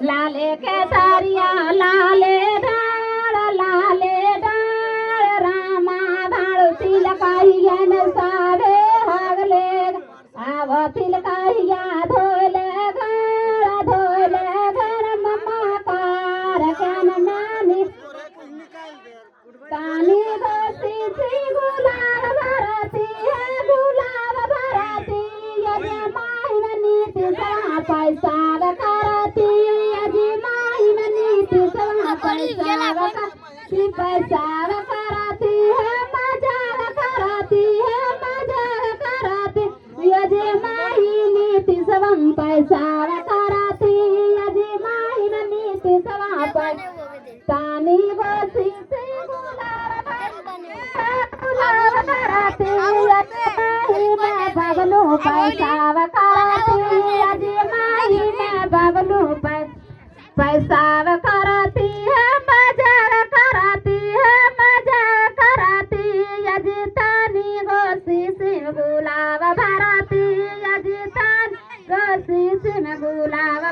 लाले केसरिया लाले डाळ रामा भाळू तिलकाहियन सावे हागले आव तिलकाहिया धोले गण मम्मा कारकन नानी कानी दोस्ती सी गुलाब भरती है गुलाब भरती यदि माहिन नीति सवा पैसा करती यदि माहिन नीति सवा पैसा करती है मजाक करती यदि माहिन नीति सवा पैसा करती यदि माहिन नीति सवा तानी बसी से गुलाब करती यदि मैं बबलू पैसा करती यदि माही मैं बबलू पैसा करती है मजाक करती यदि तानी गोसी से गुलाब भरती यदि तानी गोसी से गुलाब